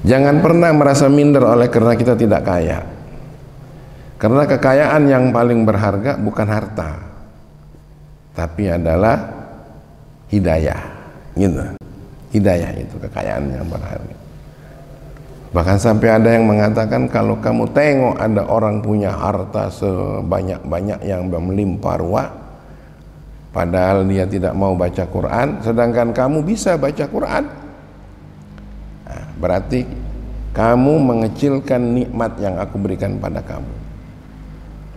Jangan pernah merasa minder oleh karena kita tidak kaya. Karena kekayaan yang paling berharga bukan harta, tapi adalah hidayah, gitu. Hidayah itu kekayaan yang berharga. Bahkan sampai ada yang mengatakan kalau kamu tengok ada orang punya harta sebanyak-banyak yang melimpah ruah, padahal dia tidak mau baca Quran, sedangkan kamu bisa baca Quran, nah, berarti kamu mengecilkan nikmat yang aku berikan pada kamu.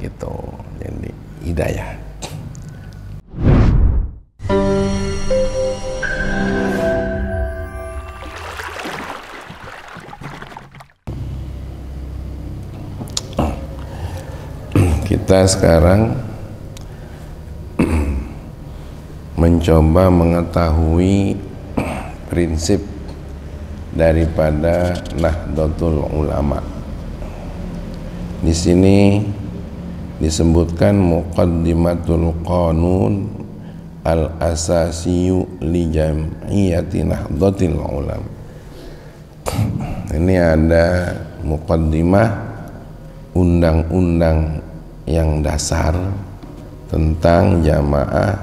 Itu jadi hidayah. Kita sekarang mencoba mengetahui prinsip daripada Nahdlatul Ulama. Di sini disebutkan muqaddimatul qanun al-asasiyu li jam'iyati Nahdlatul Ulama. Ini ada muqaddimah undang-undang yang dasar tentang jamaah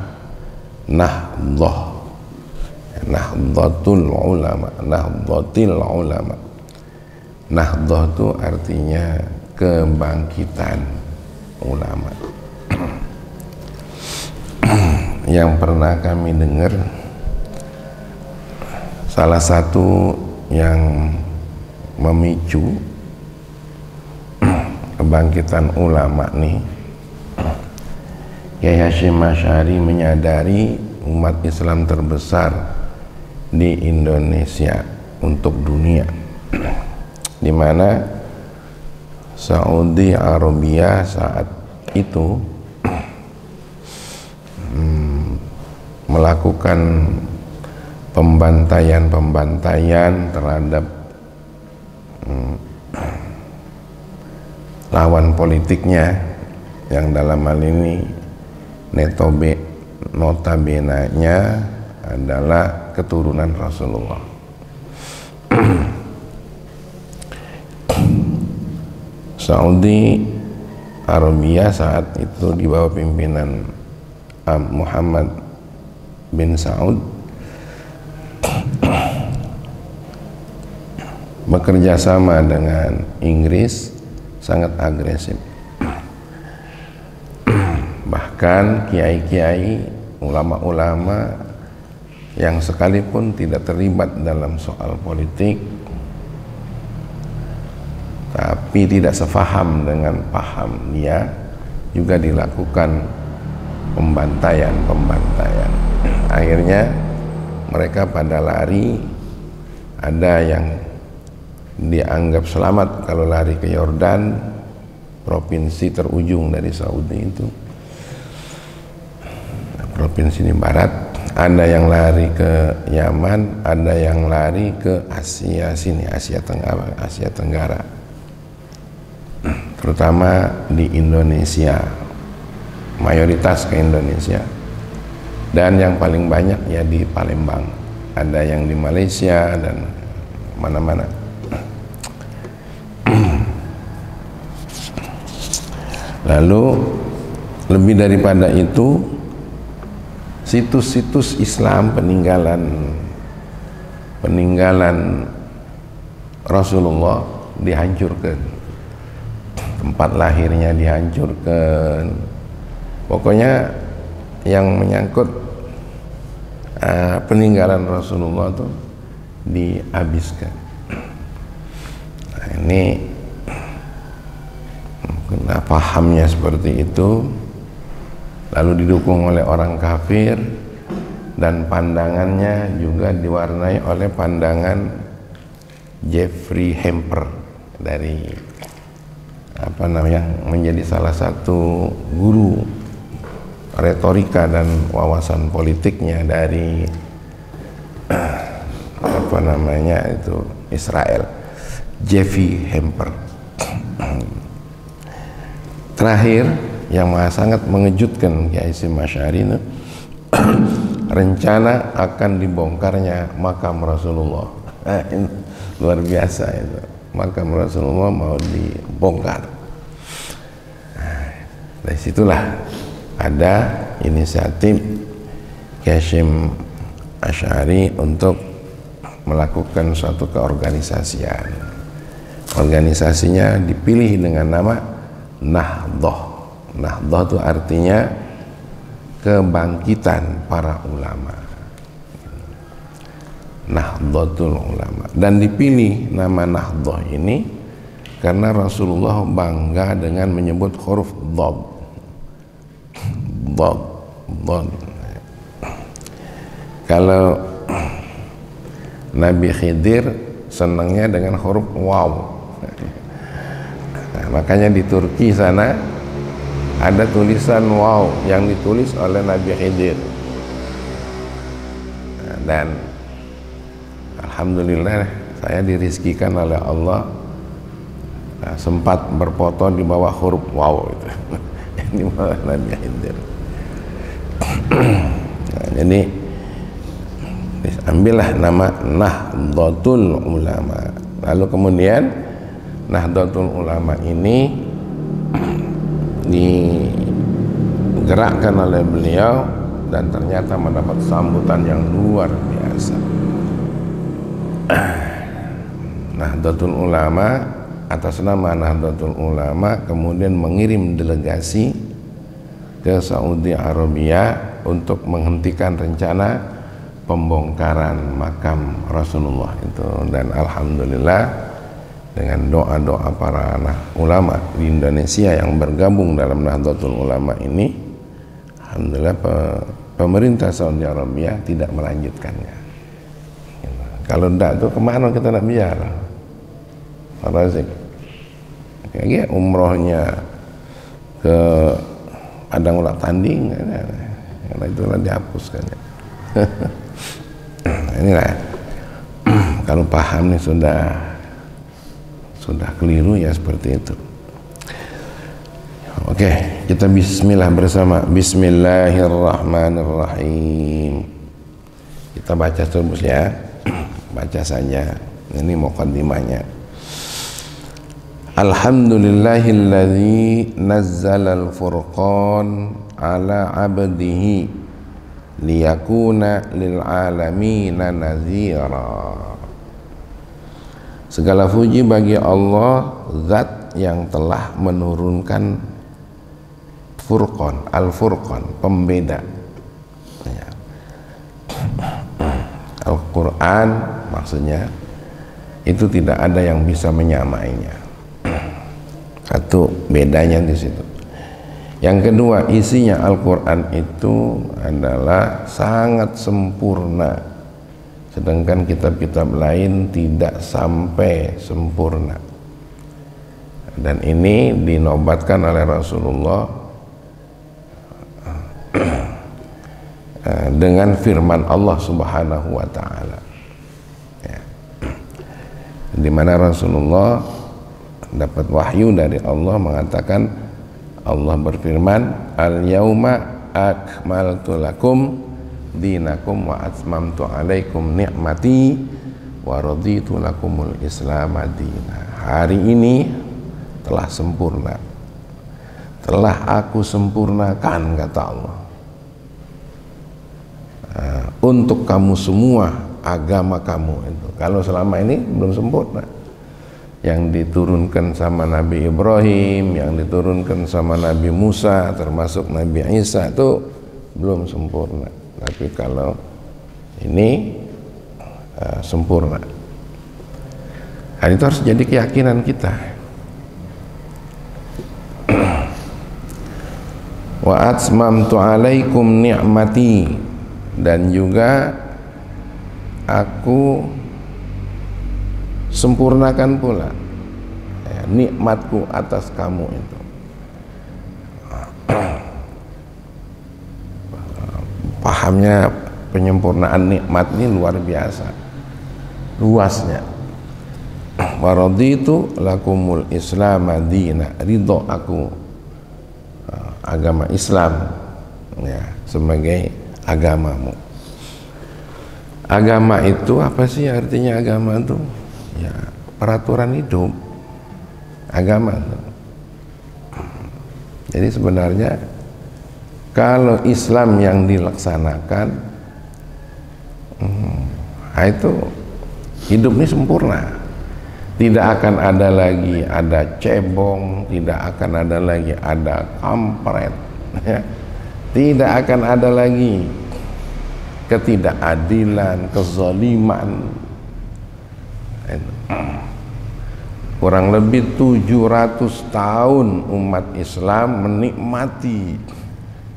Nahdlatul Ulama. Nahdlatul Ulama. Nahdlah itu artinya kebangkitan ulama. Yang pernah kami dengar, salah satu yang memicu kebangkitan ulama nih, Kiai Hasyim Asy'ari menyadari umat Islam terbesar di Indonesia untuk dunia, di mana Saudi Arabia saat itu melakukan pembantaian terhadap lawan politiknya, yang dalam hal ini notabene-nya adalah keturunan Rasulullah. Saudi Arabia saat itu di bawah pimpinan Muhammad bin Saud bekerja sama dengan Inggris sangat agresif. Bahkan kiai-kiai, ulama-ulama yang sekalipun tidak terlibat dalam soal politik tapi tidak sefaham dengan paham dia, juga dilakukan pembantaian. Akhirnya mereka pada lari, ada yang dianggap selamat kalau lari ke Yordan, provinsi terujung dari Saudi itu, provinsi di barat. Ada yang lari ke Yaman, ada yang lari ke Asia sini, Asia Tenggara, terutama di Indonesia, mayoritas ke Indonesia, dan yang paling banyak ya di Palembang. Ada yang di Malaysia dan mana-mana. Lalu lebih daripada itu, situs-situs Islam peninggalan Rasulullah dihancurkan, tempat lahirnya dihancurkan, pokoknya yang menyangkut peninggalan Rasulullah itu dihabiskan. Nah, ini karena pahamnya seperti itu, lalu didukung oleh orang kafir, dan pandangannya juga diwarnai oleh pandangan Jeffrey Hamper dari menjadi salah satu guru retorika dan wawasan politiknya dari Israel, Jeffrey Hamper. Terakhir, yang sangat mengejutkan Kiai Hasyim Asy'ari ini, rencana akan dibongkarnya makam Rasulullah. Luar biasa itu. Makam Rasulullah mau dibongkar. Dari situlah ada inisiatif Hasyim Asy'ari untuk melakukan suatu keorganisasian. Organisasinya dipilih dengan nama Nahdhah. Nahdhah itu artinya kebangkitan para ulama. Nahdlatul Ulama. Dan dipilih nama Nahdhah ini karena Rasulullah bangga dengan menyebut huruf dhad. Dhad, dhad. Kalau Nabi Khidir senangnya dengan huruf waw. Nah, makanya di Turki sana ada tulisan waw yang ditulis oleh Nabi Khidir. Nah, dan alhamdulillah saya dirizkikan oleh Allah sempat berfoto di bawah huruf waw itu. Di bawah Nabi Khidir. Nah, jadi ambillah nama Nahdlatul Ulama. Lalu kemudian Nahdlatul Ulama ini digerakkan oleh beliau dan ternyata mendapat sambutan yang luar biasa. Nahdlatul Ulama, atas nama Nahdlatul Ulama kemudian mengirim delegasi ke Saudi Arabia untuk menghentikan rencana pembongkaran makam Rasulullah itu. Dan alhamdulillah dengan doa-doa para ulama di Indonesia yang bergabung dalam Nahdlatul Ulama ini, alhamdulillah pemerintah Saudi Arabia tidak melanjutkannya. Kalau tidak tuh kemana kita nak biar? Razik kayak umrohnya ke Padang Ulak Tanding, karena itulah dihapuskan. Inilah kalau paham nih sudah keliru ya seperti itu. Oke, kita bismillah bersama. Bismillahirrahmanirrahim. Kita baca terus ya. Baca saja. Ini muqaddimahnya. Alhamdulillahilladzi nazzalal furqan ala 'abdihi liyakuna lil alamina nazira. Segala puji bagi Allah, zat yang telah menurunkan Furqan, Al-Furqan, pembeda. Al-Quran maksudnya itu tidak ada yang bisa menyamainya. Satu, bedanya di situ. Yang kedua, isinya Al-Quran itu adalah sangat sempurna, sedangkan kitab-kitab lain tidak sampai sempurna. Dan ini dinobatkan oleh Rasulullah dengan firman Allah Subhanahu wa Ta'ala, ya, di mana Rasulullah dapat wahyu dari Allah mengatakan, Allah berfirman, al-yauma akmaltu lakum dinakum wa atmamtu alaikum ni'mati wa raditu lakumul islam madina. Hari ini telah sempurna, telah aku sempurnakan, kata Allah, untuk kamu semua agama kamu itu. Kalau selama ini belum sempurna, yang diturunkan sama Nabi Ibrahim, yang diturunkan sama Nabi Musa, termasuk Nabi Isa, itu belum sempurna. Tapi kalau ini sempurna. Dan itu harus jadi keyakinan kita. Wa atmamtu alaikum ni'mati, dan juga aku sempurnakan pula ya, nikmatku atas kamu itu. Pahamnya penyempurnaan nikmat ini luar biasa luasnya. Waraditu lakumul islam madina, ridho aku agama Islam ya sebagai agamamu. Agama itu apa sih artinya agama itu? Ya, peraturan hidup. Agama itu. Jadi sebenarnya kalau Islam yang dilaksanakan, itu hidup ini sempurna. Tidak akan ada lagi ada cebong, tidak akan ada lagi ada kampret, ya. Tidak akan ada lagi ketidakadilan, kezaliman. Kurang lebih 700 tahun umat Islam menikmati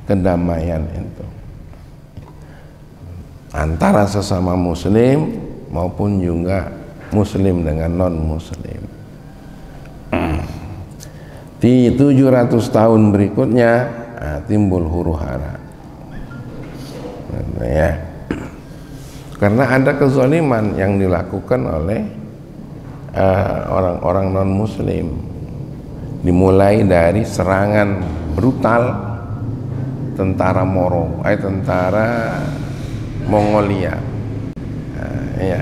kedamaian itu antara sesama muslim maupun juga muslim dengan non muslim. Di 700 tahun berikutnya timbul huru-hara, ya, karena ada kezaliman yang dilakukan oleh orang-orang non muslim, dimulai dari serangan brutal tentara tentara Mongolia, ya.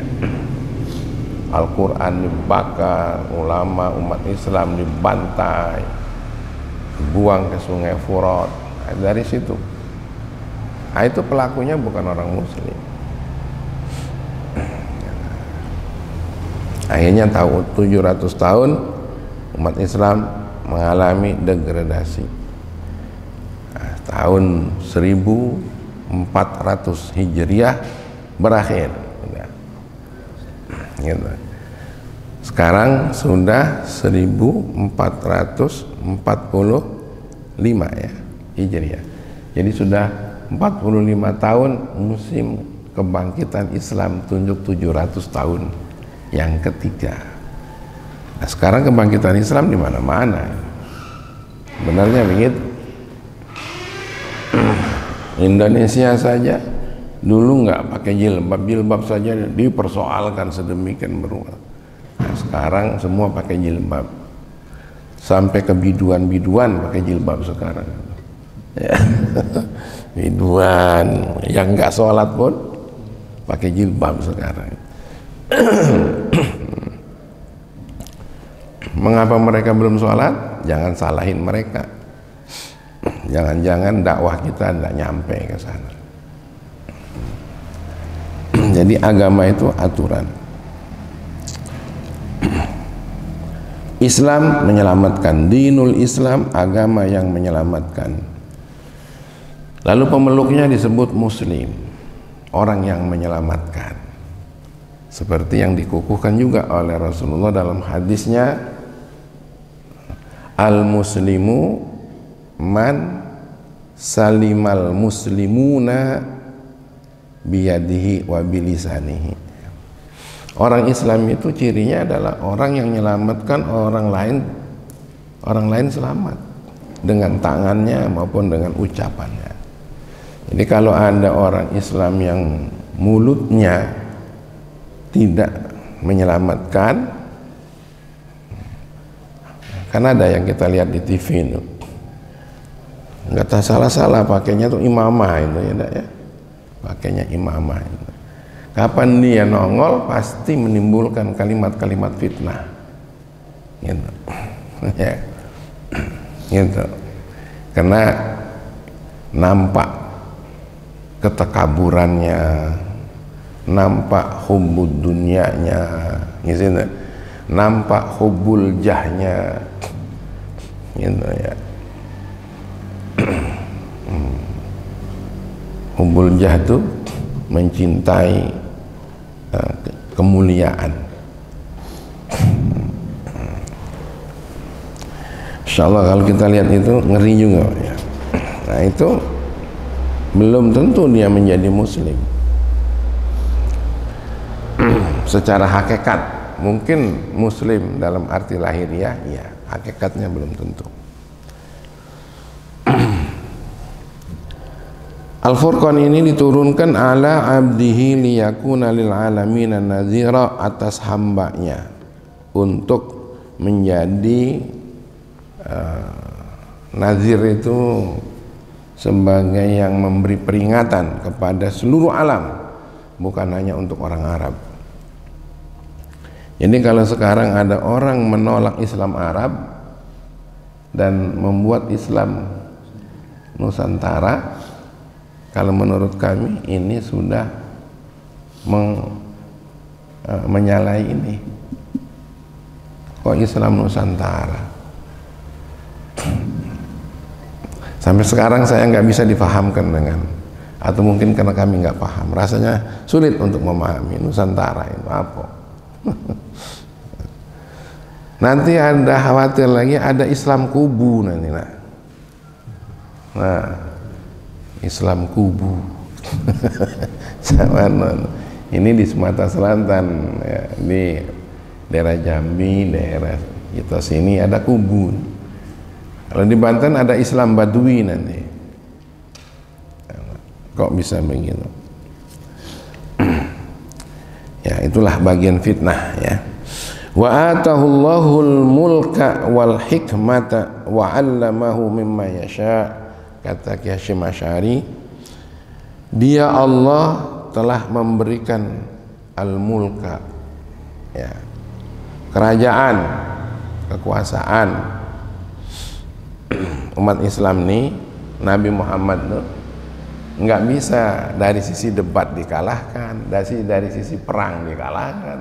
Al-Quran dibakar, ulama umat Islam dibantai, dibuang ke sungai Furat. Dari situ, itu pelakunya bukan orang muslim. Akhirnya tahun 700 tahun umat Islam mengalami degradasi. Tahun 1400 Hijriah berakhir. Gitu. Sekarang sudah 1445 ya Hijriah. Jadi sudah 45 tahun musim kebangkitan Islam tunjuk 700 tahun yang ketiga. Nah, sekarang kebangkitan Islam di mana-mana. Benarnya begitu. Indonesia saja dulu nggak pakai jilbab, jilbab saja dipersoalkan sedemikian berupa. Nah, sekarang semua pakai jilbab, sampai ke biduan pakai jilbab sekarang. Ya. Biduan yang nggak sholat pun pakai jilbab sekarang. Mengapa mereka belum sholat? Jangan salahin mereka. Jangan-jangan dakwah kita tidak nyampe ke sana. Jadi agama itu aturan. Islam menyelamatkan, dinul Islam, agama yang menyelamatkan. Lalu pemeluknya disebut muslim, orang yang menyelamatkan. Seperti yang dikukuhkan juga oleh Rasulullah dalam hadisnya, al-muslimu man salimal muslimuna biyadihi wa bilisanihi. Orang Islam itu cirinya adalah orang yang menyelamatkan orang lain selamat dengan tangannya maupun dengan ucapannya. Jadi kalau ada orang Islam yang mulutnya tidak menyelamatkan, kan ada yang kita lihat di TV itu, nggak tahu salah pakainya tuh imamah itu ya, pakainya imamah itu. Kapan dia nongol pasti menimbulkan kalimat-kalimat fitnah, gitu. Ya, gitu. Karena nampak ketekaburannya, nampak hubbud dunyanya, gitu. Nampak hubbul jahnya, gitu ya. Hubbul jah itu mencintai kemuliaan. Insyaallah kalau kita lihat itu ngeri juga ya. Nah itu belum tentu dia menjadi muslim. Secara hakikat mungkin muslim dalam arti lahiriah, ya, hakikatnya belum tentu. Al-Furqan ini diturunkan ala abdihi liyakuna lil alamin nazira, atas hambanya untuk menjadi nazir itu sebagai yang memberi peringatan kepada seluruh alam, bukan hanya untuk orang Arab. Jadi kalau sekarang ada orang menolak Islam Arab dan membuat Islam Nusantara, kalau menurut kami ini sudah menyalahi ini. Kok Islam Nusantara? Sampai sekarang saya nggak bisa dipahamkan dengan, atau mungkin karena kami nggak paham, rasanya sulit untuk memahami Nusantara itu apa. Nanti ada khawatir lagi ada Islam kubu nanti. Nah, Islam kubu. Ini di Sumatera Selatan, ya, di daerah Jambi, daerah kita sini ada kubu. Kalau di Banten ada Islam Badui nanti. Kok bisa begitu? Ya, itulah bagian fitnah, ya. Wa atahullahul mulka wal hikmata wa 'allamahu mimma yasha. Kata Ki Hasyim Asy'ari, dia Allah telah memberikan al-mulka, ya, kerajaan, kekuasaan. Umat Islam nih, Nabi Muhammad tuh nggak bisa dari sisi debat dikalahkan, dari sisi perang dikalahkan,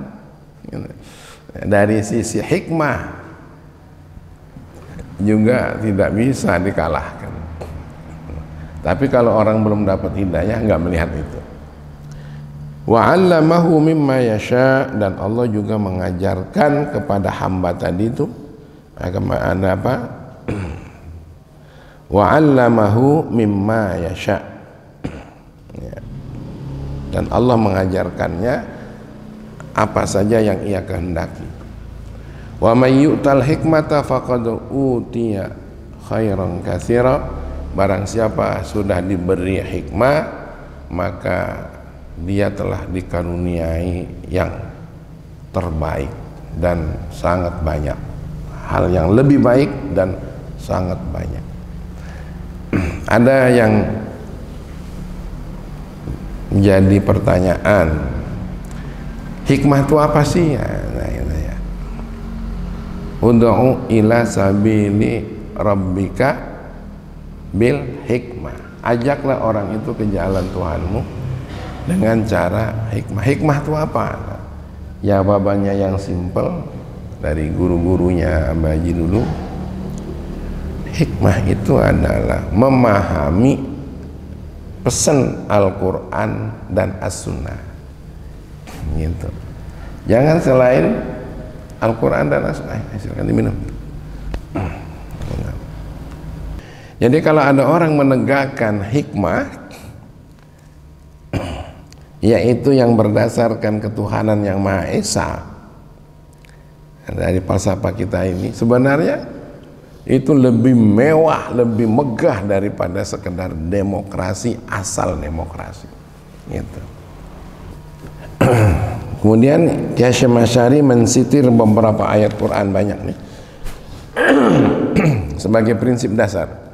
dari sisi hikmah juga tidak bisa dikalahkan. Tapi kalau orang belum dapat hidayah nggak melihat itu. Wa 'allamahu mimma yasha, dan Allah juga mengajarkan kepada hamba tadi itu ada apa? Wa 'allamahu mimma yasha, ya. Dan Allah mengajarkannya apa saja yang ia kehendaki. Wa may yu'tal hikmata faqad utiya khairan katsira. Barang siapa sudah diberi hikmah, maka dia telah dikaruniai yang terbaik dan sangat banyak, hal yang lebih baik dan sangat banyak. Ada yang jadi pertanyaan, hikmah itu apa sih? Ya. Ud'u ila sabili rabbika bil hikmah. Ajaklah orang itu ke jalan Tuhanmu dengan cara hikmah. Hikmah itu apa? Jawabannya yang simpel dari guru-gurunya Mbah Haji dulu. Hikmah itu adalah memahami pesan Al-Quran dan As-Sunnah, gitu. Jangan selain Al-Quran dan As-Sunnah. Silakan diminum. Jadi kalau ada orang menegakkan hikmah, yaitu yang berdasarkan ketuhanan yang Maha Esa, dari falsafah kita ini sebenarnya itu lebih mewah, lebih megah daripada sekedar demokrasi, asal demokrasi, gitu. Kemudian Ki Hasyim Asy'ari mensitir beberapa ayat Quran banyak nih sebagai prinsip dasar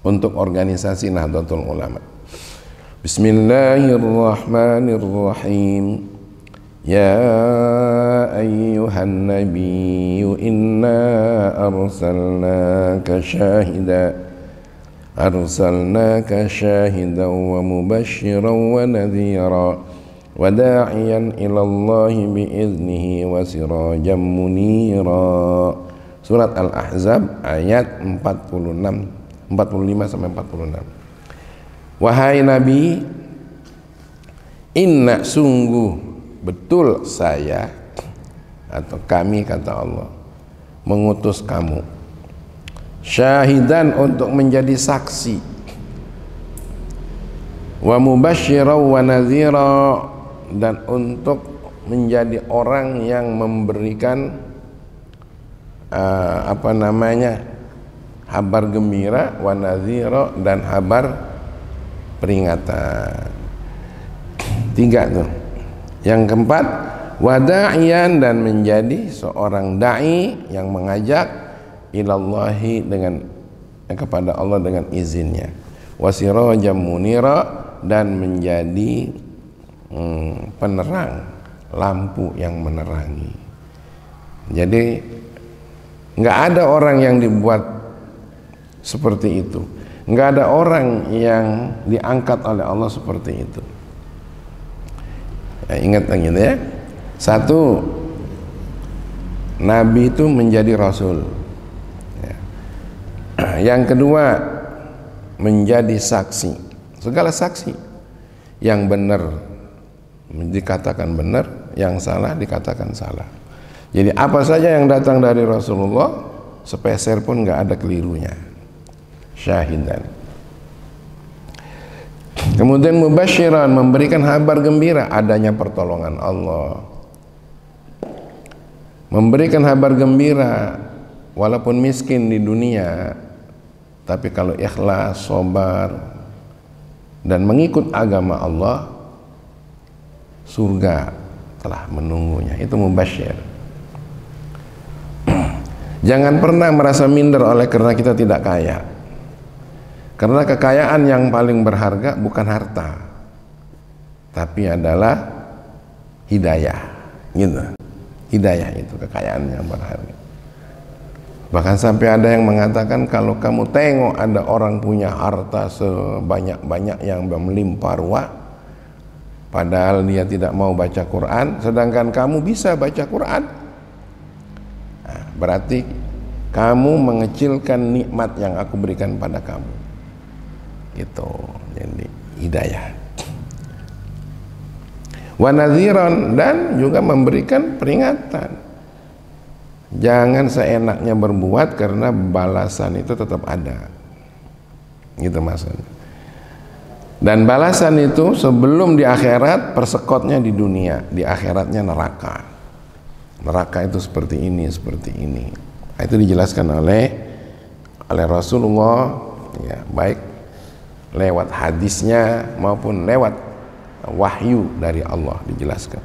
untuk organisasi Nahdlatul Ulama. Bismillahirrahmanirrahim. Ya ayyuhan nabiyyu inna arsalnaka syahidan wa mubasysyiran wa nadhira wa da'iyan ilallahi biiznihi wa sirajan munira. Surat Al-Ahzab ayat 45 sampai 46. Wahai Nabi, inna sungguh betul saya atau kami, kata Allah, mengutus kamu syahidan untuk menjadi saksi, wa mubasysyiran wa nadhira, dan untuk menjadi orang yang memberikan kabar gembira, wa nadhira, dan kabar peringatan. 3 tuh. Yang keempat, wada'iyan, dan menjadi seorang dai yang mengajak ilallahi, dengan kepada Allah dengan izinnya, wasirajan munira, dan menjadi penerang, lampu yang menerangi. Jadi nggak ada orang yang dibuat seperti itu, nggak ada orang yang diangkat oleh Allah seperti itu. Ya, ingat lagi ya, satu, Nabi itu menjadi Rasul ya. Yang kedua, menjadi saksi. Segala saksi, yang benar dikatakan benar, yang salah dikatakan salah. Jadi apa saja yang datang dari Rasulullah, sepeser pun nggak ada kelirunya. Syahidan. Kemudian mubasyiran, memberikan kabar gembira adanya pertolongan Allah. Memberikan kabar gembira walaupun miskin di dunia, tapi kalau ikhlas, sabar dan mengikut agama Allah, surga telah menunggunya. Itu mubasyir. Jangan pernah merasa minder oleh karena kita tidak kaya. Karena kekayaan yang paling berharga bukan harta, tapi adalah hidayah. Gitu. Hidayah itu kekayaan yang berharga. Bahkan sampai ada yang mengatakan, kalau kamu tengok ada orang punya harta sebanyak-banyak yang melimpah ruah, padahal dia tidak mau baca Quran, sedangkan kamu bisa baca Quran, nah, berarti kamu mengecilkan nikmat yang aku berikan pada kamu. Itu jadi hidayah. Wa nadhiran, dan juga memberikan peringatan. Jangan seenaknya berbuat karena balasan itu tetap ada. Gitu maksudnya. Dan balasan itu sebelum di akhirat, persekotnya di dunia, di akhiratnya neraka. Neraka itu seperti ini, seperti ini. Itu dijelaskan oleh Rasulullah ya, baik lewat hadisnya maupun lewat wahyu dari Allah dijelaskan.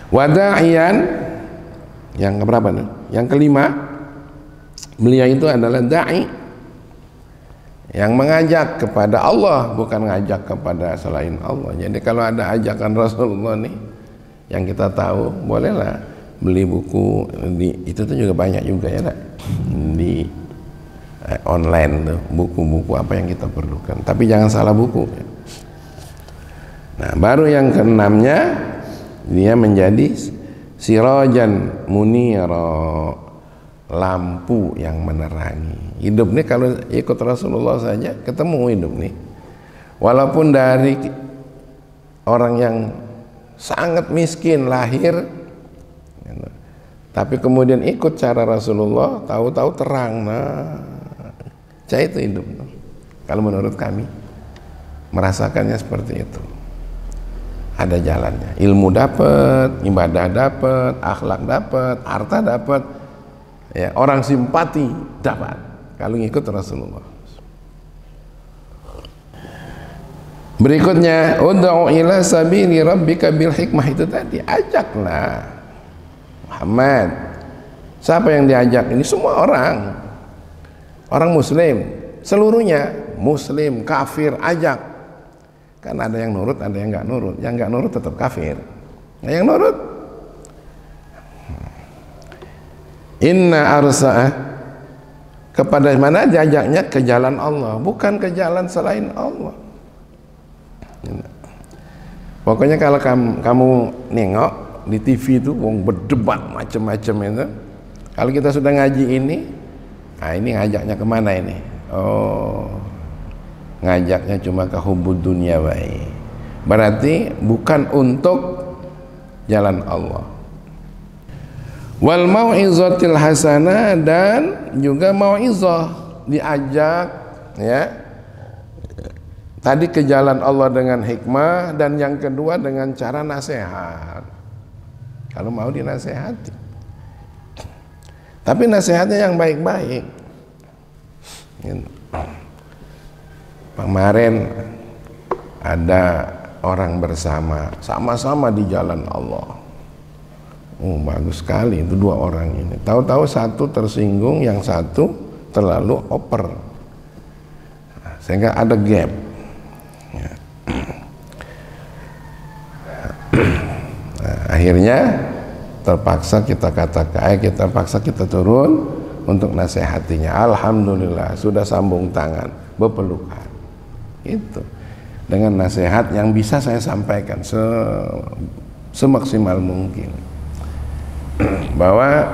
Wada'iyan, yang keberapa nih? Yang kelima, beliau itu adalah da'i yang mengajak kepada Allah, bukan ngajak kepada selain Allah. Jadi kalau ada ajakan Rasulullah nih yang kita tahu, bolehlah beli buku itu tuh juga banyak juga ya di online tuh, buku-buku apa yang kita perlukan, tapi jangan salah buku. Nah, baru yang keenamnya, dia menjadi sirajan munira, lampu yang menerangi. Hidup nih kalau ikut Rasulullah saja ketemu hidup nih, walaupun dari orang yang sangat miskin lahir, tapi kemudian ikut cara Rasulullah, tahu-tahu terang. Nah, saya itu hidup. Kalau menurut kami merasakannya seperti itu. Ada jalannya. Ilmu dapat, ibadah dapat, akhlak dapat, harta dapat, ya, orang simpati dapat kalau ngikut Rasulullah. Berikutnya, ud'u ila sabili rabbika bil hikmah, itu tadi, ajaklah Muhammad. Siapa yang diajak? Ini semua orang muslim, seluruhnya muslim, kafir, ajak. Kan ada yang nurut, ada yang nggak nurut. Yang nggak nurut tetap kafir. Nah, yang nurut, inna arsa, kepada mana diajaknya? Ke jalan Allah, bukan ke jalan selain Allah. Pokoknya kalau kamu nengok di TV itu berdebat macam-macam itu, kalau kita sudah ngaji ini, nah ini ngajaknya kemana ini? Oh, ngajaknya cuma ke hubud dunia baik. Berarti bukan untuk jalan Allah. Wal mau'izatil hasanah, dan juga mau'izah, diajak ya. Tadi ke jalan Allah dengan hikmah, dan yang kedua dengan cara nasihat. Kalau mau dinasehati, tapi nasihatnya yang baik-baik. Kemarin ada orang bersama, sama-sama di jalan Allah. Oh, bagus sekali itu dua orang ini. Tahu-tahu satu tersinggung, yang satu terlalu oper, sehingga ada gap. Akhirnya terpaksa kita turun untuk nasihatinya. Alhamdulillah sudah sambung tangan, berpelukan. Itu dengan nasihat yang bisa saya sampaikan semaksimal mungkin, bahwa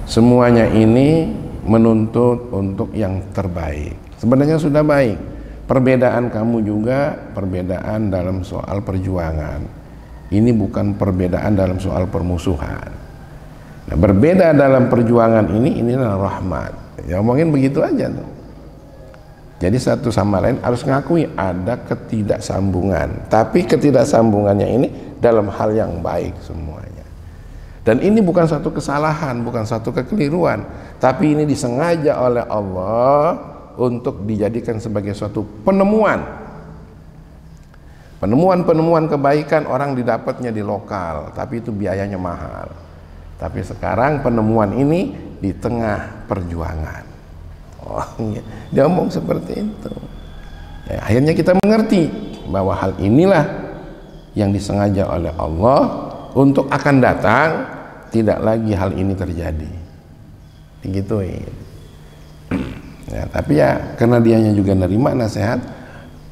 semuanya ini menuntut untuk yang terbaik. Sebenarnya sudah baik. Perbedaan kamu juga perbedaan dalam soal perjuangan. Ini bukan perbedaan dalam soal permusuhan. Nah, berbeda dalam perjuangan inilah rahmat. Ya omongin begitu aja tuh. Jadi satu sama lain harus ngakui ada ketidaksambungan. Tapi ketidaksambungannya ini dalam hal yang baik semuanya. Dan ini bukan satu kesalahan, bukan satu kekeliruan, tapi ini disengaja oleh Allah untuk dijadikan sebagai suatu penemuan kebaikan. Orang didapatnya di lokal, tapi itu biayanya mahal. Tapi sekarang penemuan ini di tengah perjuangan. Dia ngomong seperti itu. Ya, akhirnya kita mengerti bahwa hal inilah yang disengaja oleh Allah untuk akan datang, tidak lagi hal ini terjadi. Digituin. Ya, tapi ya karena dianya juga nerima nasihat,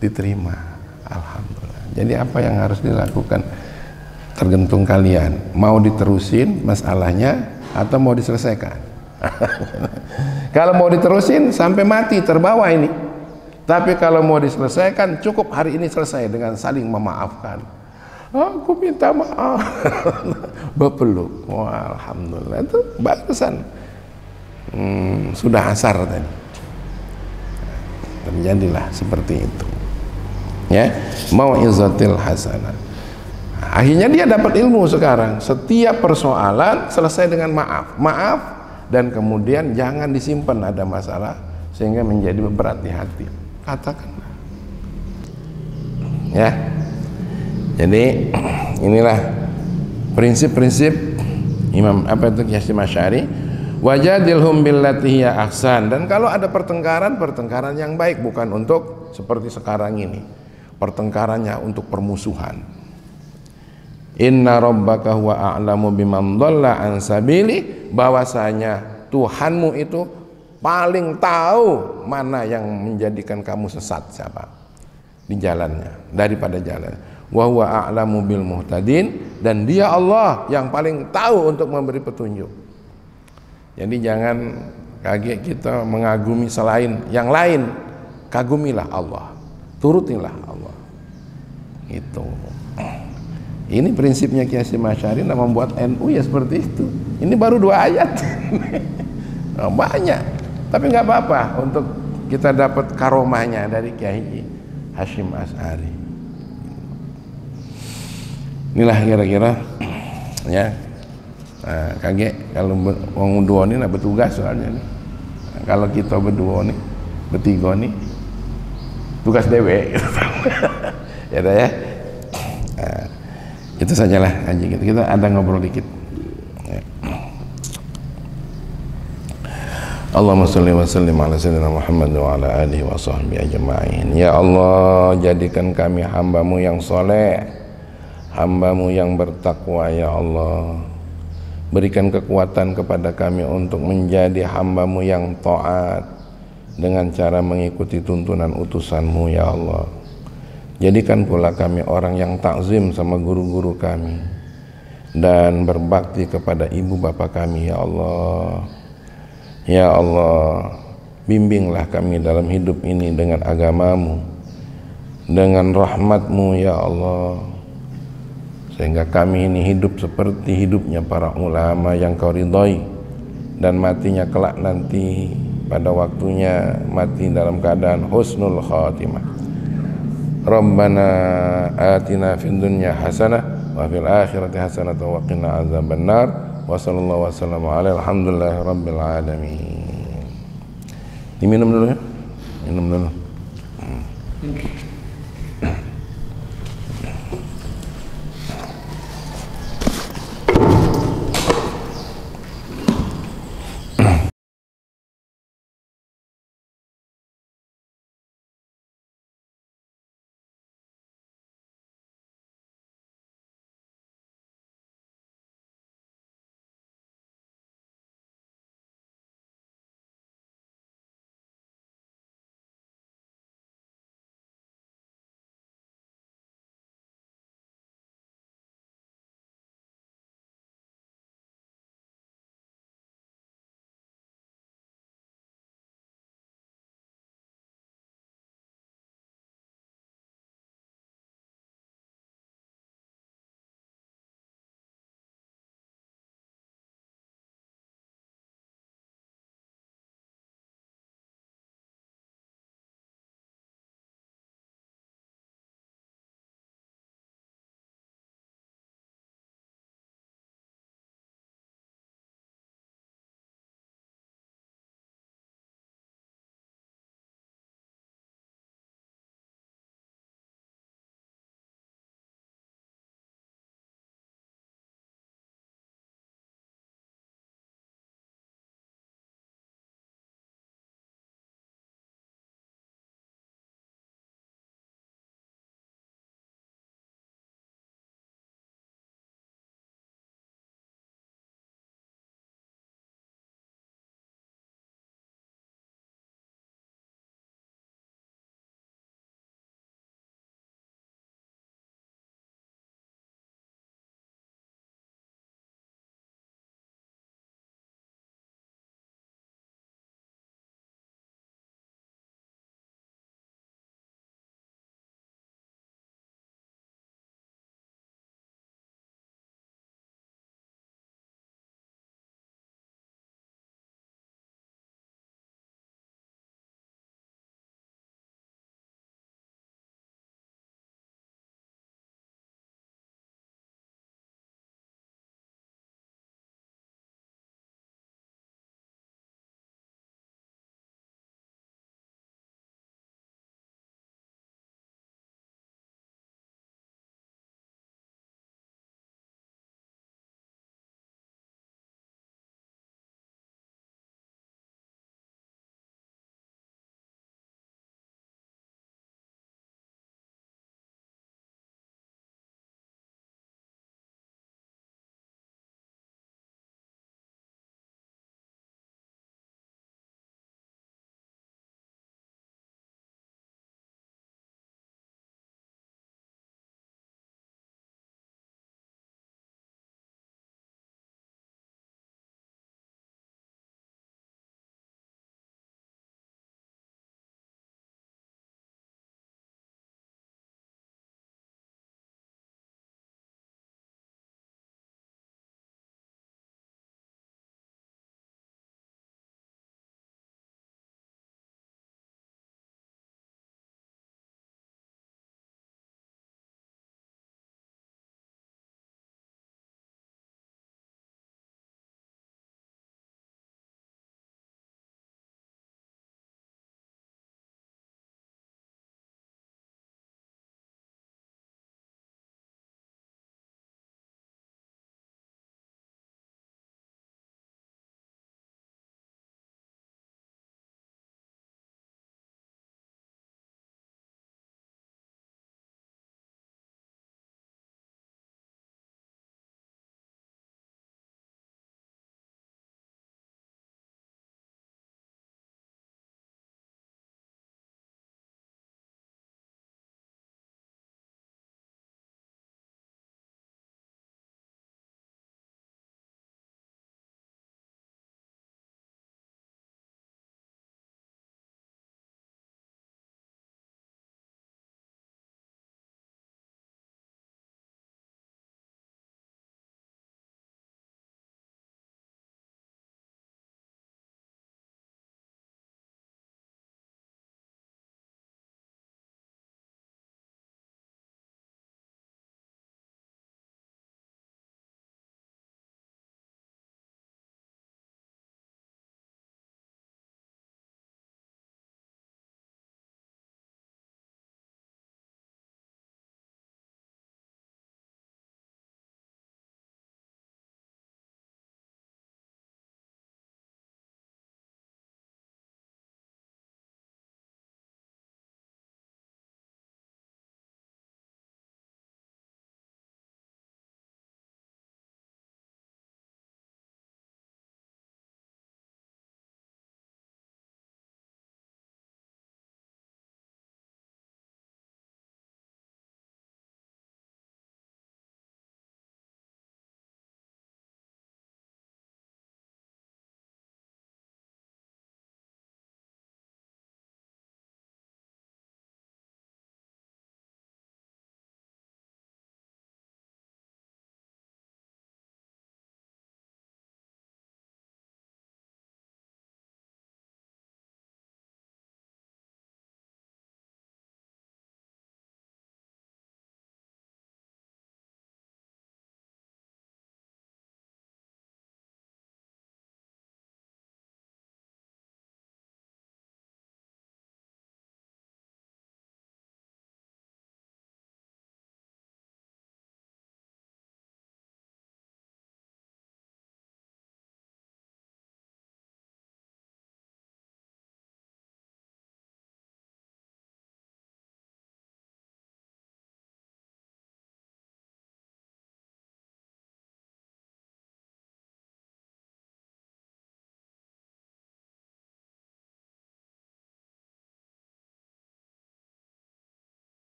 diterima. Alhamdulillah. Jadi apa yang harus dilakukan tergantung kalian. Mau diterusin masalahnya atau mau diselesaikan. Kalau mau diterusin sampai mati terbawa ini. Tapi kalau mau diselesaikan cukup hari ini selesai dengan saling memaafkan. Aku minta maaf. Berpeluk. Wah, alhamdulillah itu bagusan. Sudah asar tadi. Terjadilah seperti itu. Ya, mau'izatil hasanah. Akhirnya dia dapat ilmu sekarang. Setiap persoalan selesai dengan maaf, dan kemudian jangan disimpan ada masalah sehingga menjadi berat di hati. Katakanlah. Ya. Jadi inilah prinsip-prinsip Imam Hasyim Asy'ari. Wajadilhum billati hiya ahsan. Dan kalau ada pertengkaran yang baik, bukan untuk seperti sekarang ini. Pertengkarannya untuk permusuhan. Inna rabbaka huwa a'lamu biman dhalla an sabili, bahwasanya Tuhanmu itu paling tahu mana yang menjadikan kamu sesat, siapa di jalannya daripada jalan. Wa huwa a'lamu bil muhtadin, dan dia Allah yang paling tahu untuk memberi petunjuk. Jadi jangan kaget kita mengagumi selain yang lain, kagumilah Allah, turutilah Allah. Itu. Ini prinsipnya Ki Hasyim Asy'ari, membuat NU ya seperti itu. Ini baru 2 ayat. Banyak, tapi nggak apa-apa untuk kita dapat karomahnya dari Ki Hasyim Asy'ari. Inilah kira-kira ya. Nah, kaget kalau wong dua ini bertugas soalnya nih. Nah, kalau kita berdua nih, bertiga nih, tugas dewe. Ya dah ya. Nah, itu sajalah ngaji kita ada ngobrol dikit. Ya. Allahumma sholli wa sallim ala sayyidina Muhammad wa ala alihi wa sahbihi ajma'in. Ya Allah, jadikan kami hamba-Mu yang soleh, hamba-Mu yang bertakwa ya Allah. Berikan kekuatan kepada kami untuk menjadi hamba-Mu yang taat dengan cara mengikuti tuntunan utusan-Mu ya Allah. Jadikan pula kami orang yang takzim sama guru-guru kami dan berbakti kepada ibu bapa kami ya Allah. Ya Allah, bimbinglah kami dalam hidup ini dengan agama-Mu, dengan rahmat-Mu ya Allah, sehingga kami ini hidup seperti hidupnya para ulama yang Kau ridhoi, dan matinya kelak nanti pada waktunya mati dalam keadaan husnul khatimah. Rabbana atina fid dunya hasanah wa fil akhirati hasanah wa qina azabannar. Wa sallallahu wasallam ala alhamdulillahi rabbil alamin. Diminum dulu ya. Minum dulu.